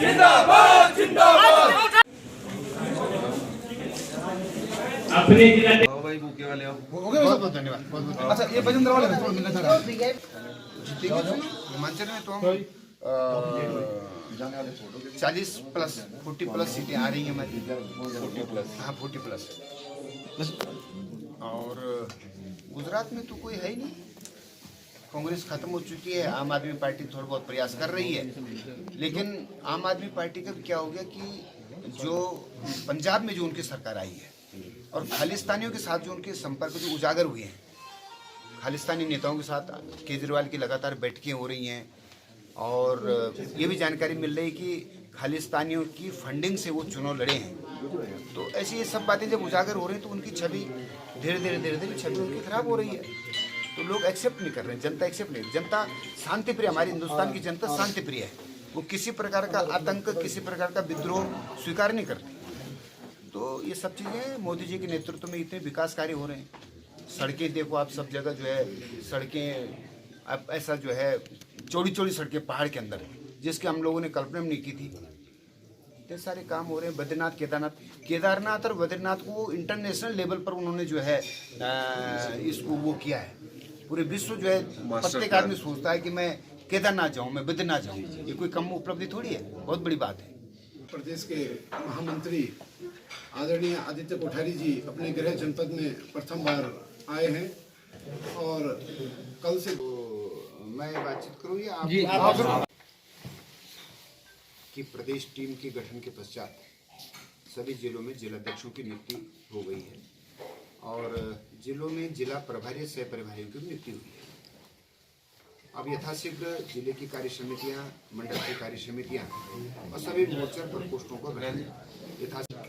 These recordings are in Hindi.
जिंदाबाद जिंदाबाद। अपने जिला भाई बुके वाले हो बहुत बहुत धन्यवाद। अच्छा ये बजेंद्र वाले थोड़ा मिलना चाह रहा है। हिमाचल में तो हम 40+ सीटें आ रही हैं हमारी 40+। हाँ 40+। और गुजरात में तो कोई है ही नहीं, कांग्रेस खत्म हो चुकी है। आम आदमी पार्टी थोड़ा बहुत प्रयास कर रही है, लेकिन आम आदमी पार्टी का क्या हो गया कि जो पंजाब में जो उनकी सरकार आई है और खालिस्तानियों के साथ जो उनके संपर्क जो उजागर हुए हैं, खालिस्तानी नेताओं के साथ केजरीवाल की लगातार बैठकें हो रही हैं और ये भी जानकारी मिल रही है कि खालिस्तानियों की फंडिंग से वो चुनाव लड़े हैं। तो ऐसी ये सब बातें जब उजागर हो रही हैं तो उनकी छवि धीरे धीरे छवि उनकी खराब हो रही है। तो लोग एक्सेप्ट नहीं कर रहे हैं, जनता एक्सेप्ट नहीं। जनता शांति प्रिय, हमारी हिंदुस्तान की जनता शांति प्रिय है। वो किसी प्रकार का आतंक, किसी प्रकार का विद्रोह स्वीकार नहीं करती। तो ये सब चीज़ें मोदी जी के नेतृत्व में इतने विकास कार्य हो रहे हैं। सड़कें देखो आप, सब जगह जो है सड़कें अब ऐसा जो है चौड़ी चौड़ी सड़कें पहाड़ के अंदर, जिसके हम लोगों ने कल्पना भी नहीं की थी। इतने सारे काम हो रहे हैं। बद्रीनाथ केदारनाथ और बद्रीनाथ को इंटरनेशनल लेवल पर उन्होंने जो है इसको वो किया है। पूरे विश्व जो है, प्रत्येक आदमी सोचता है कि मैं केदारनाथ जाऊं, मैं बद्रीनाथ जाऊं। ये कोई कम उपलब्धि थोड़ी है, बहुत बड़ी बात है। प्रदेश के महामंत्री आदरणीय आदित्य कोठारी जी अपने गृह जनपद में प्रथम बार आए हैं और कल से मैं बातचीत करूँ या आप कि प्रदेश टीम के गठन के पश्चात सभी जिलों में जिलाध्यक्षों की नियुक्ति हो गई है और जिलों में जिला प्रभारी सह प्रभारियों की नियुक्ति हुई है। अब यथाशीघ्र जिले की कार्य समितियाँ, मंडल की कार्य समितियाँ और सभी मोर्चा प्रकोष्ठों को गठन यथाशीघ्र।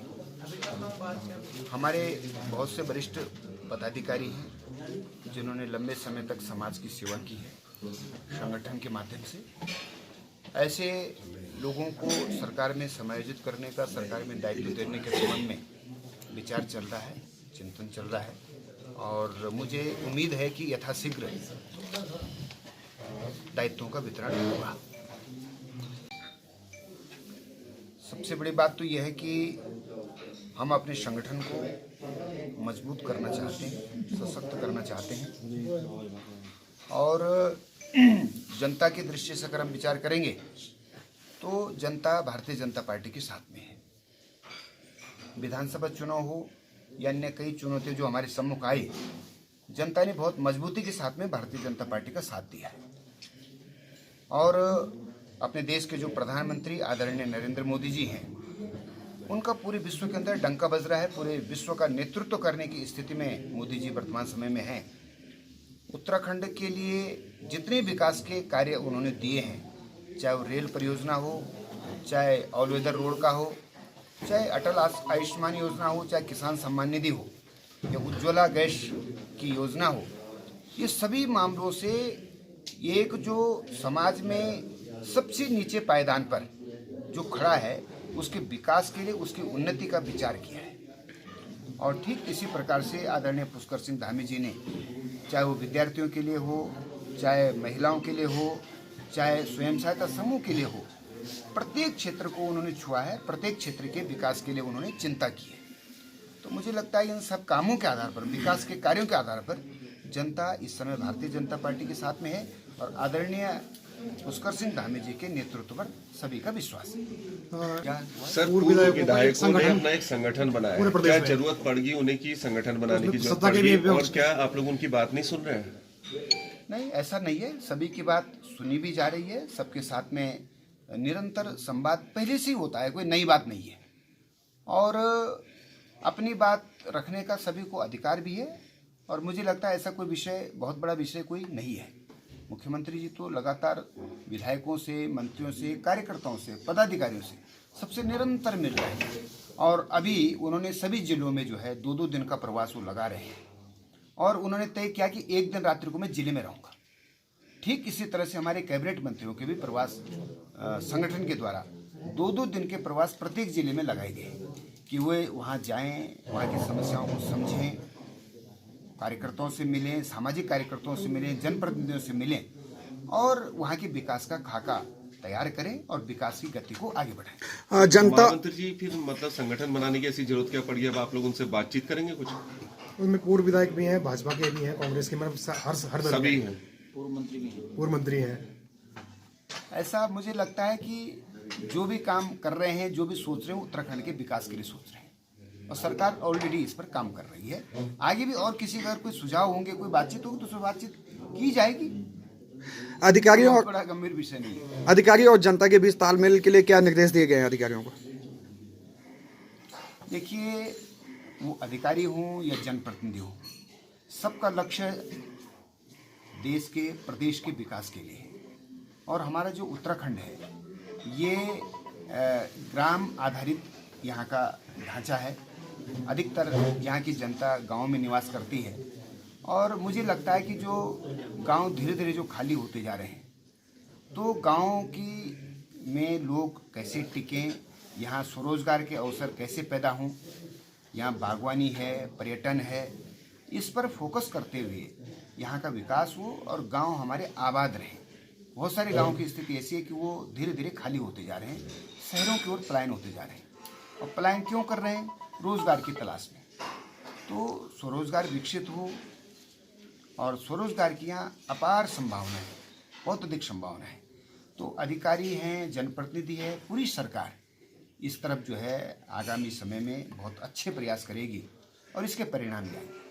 हमारे बहुत से वरिष्ठ पदाधिकारी हैं जिन्होंने लंबे समय तक समाज की सेवा की है संगठन के माध्यम से। ऐसे लोगों को सरकार में समायोजित करने का, सरकार में दायित्व देने के संबंध में विचार चल रहा है, चिंतन चल रहा है और मुझे उम्मीद है कि यथाशीघ्र दायित्वों का वितरण होगा। सबसे बड़ी बात तो यह है कि हम अपने संगठन को मजबूत करना चाहते हैं, सशक्त करना चाहते हैं और जनता की दृष्टि से अगर हम विचार करेंगे तो जनता भारतीय जनता पार्टी के साथ में है। विधानसभा चुनाव हो या अन्य कई चुनौतियां जो हमारे सम्मुख आई, जनता ने बहुत मजबूती के साथ में भारतीय जनता पार्टी का साथ दिया है और अपने देश के जो प्रधानमंत्री आदरणीय नरेंद्र मोदी जी हैं, उनका पूरे विश्व के अंदर डंका बज रहा है। पूरे विश्व का नेतृत्व करने की स्थिति में मोदी जी वर्तमान समय में हैं। उत्तराखंड के लिए जितने विकास के कार्य उन्होंने दिए हैं, चाहे वो रेल परियोजना हो, चाहे ऑल वेदर रोड का हो, चाहे अटल आयुष्मान योजना हो, चाहे किसान सम्मान निधि हो या उज्ज्वला गैस की योजना हो, ये सभी मामलों से एक जो समाज में सबसे नीचे पायदान पर जो खड़ा है, उसके विकास के लिए, उसकी उन्नति का विचार किया है। और ठीक इसी प्रकार से आदरणीय पुष्कर सिंह धामी जी ने, चाहे वो विद्यार्थियों के लिए हो, चाहे महिलाओं के लिए हो, चाहे स्वयं सहायता समूह के लिए हो, प्रत्येक क्षेत्र को उन्होंने छुआ है, प्रत्येक क्षेत्र के विकास के लिए उन्होंने चिंता की है। तो मुझे लगता है इन सब कामों के आधार पर, विकास के कार्यों के आधार पर जनता इस समय भारतीय जनता पार्टी के साथ में है और आदरणीय पुष्कर सिंह धामी जी के नेतृत्व पर सभी का विश्वास है। सर, पूर्व विधायकों ने अपना एक संगठन बनाया, क्या जरूरत पड़गी उन्हें की संगठन बनाने की जरूरत पड़गी और क्या आप लोग उनकी बात नहीं सुन रहे हैं? नहीं, ऐसा नहीं है। सभी की बात सुनी भी जा रही है, सबके साथ में निरंतर संवाद पहले से ही होता है, कोई नई बात नहीं है और अपनी बात रखने का सभी को अधिकार भी है और मुझे लगता है ऐसा कोई विषय, बहुत बड़ा विषय कोई नहीं है। मुख्यमंत्री जी तो लगातार विधायकों से, मंत्रियों से, कार्यकर्ताओं से, पदाधिकारियों से सबसे निरंतर मिल रहे हैं और अभी उन्होंने सभी जिलों में जो है 2-2 दिन का प्रवास वो लगा रहे हैं और उन्होंने तय किया कि एक दिन रात्रि को मैं जिले में रहूँगा। ठीक इसी तरह से हमारे कैबिनेट मंत्रियों के भी प्रवास संगठन के द्वारा 2-2 दिन के प्रवास प्रत्येक जिले में लगाए गए कि वे वहाँ जाएं, वहाँ की समस्याओं को समझें, कार्यकर्ताओं से मिलें, सामाजिक कार्यकर्ताओं से मिलें, जनप्रतिनिधियों से मिलें और वहाँ के विकास का खाका तैयार करें और विकास की गति को आगे बढ़ाएं। जनता महामंत्री जी, फिर मतलब संगठन बनाने की ऐसी जरूरत क्या पड़ी? अब आप लोग उनसे बातचीत करेंगे कुछ? उनमें पूर्व विधायक भी हैं, भाजपा के भी हैं, कांग्रेस के, मतलब हर दल सभी हैं, पूर्व मंत्री हैं। ऐसा मुझे लगता है कि जो भी काम कर रहे हैं, जो भी सोच रहे हैं, उत्तराखंड के विकास के लिए सोच रहे हैं और सरकार ऑलरेडी इस पर काम कर रही है। आगे भी और किसी का अगर कोई सुझाव होंगे, कोई बातचीत होगी तो उसमें बातचीत की जाएगी। अधिकारियों बड़ा गंभीर विषय नहीं है। अधिकारियों और जनता के बीच तालमेल के लिए क्या निर्देश दिए गए हैं अधिकारियों को? देखिए, वो अधिकारी हों या जनप्रतिनिधि हों, सबका लक्ष्य देश के, प्रदेश के विकास के लिए है। और हमारा जो उत्तराखंड है ये ग्राम आधारित यहाँ का ढांचा है। अधिकतर यहाँ की जनता गांव में निवास करती है और मुझे लगता है कि जो गांव धीरे धीरे जो खाली होते जा रहे हैं, तो गांव की में लोग कैसे टिकें, यहाँ स्वरोजगार के अवसर कैसे पैदा हों, यहाँ बागवानी है, पर्यटन है, इस पर फोकस करते हुए यहाँ का विकास हो और गांव हमारे आबाद रहें। बहुत सारे गांवों की स्थिति ऐसी है कि वो धीरे धीरे खाली होते जा रहे हैं, शहरों की ओर पलायन होते जा रहे हैं। और पलायन क्यों कर रहे हैं? रोजगार की तलाश में। तो स्वरोजगार विकसित हो और स्वरोजगार की यहाँ अपार संभावना है, बहुत अधिक संभावना है। तो अधिकारी हैं, जनप्रतिनिधि है, पूरी सरकार इस तरफ जो है आगामी समय में बहुत अच्छे प्रयास करेगी और इसके परिणाम भी आएंगे।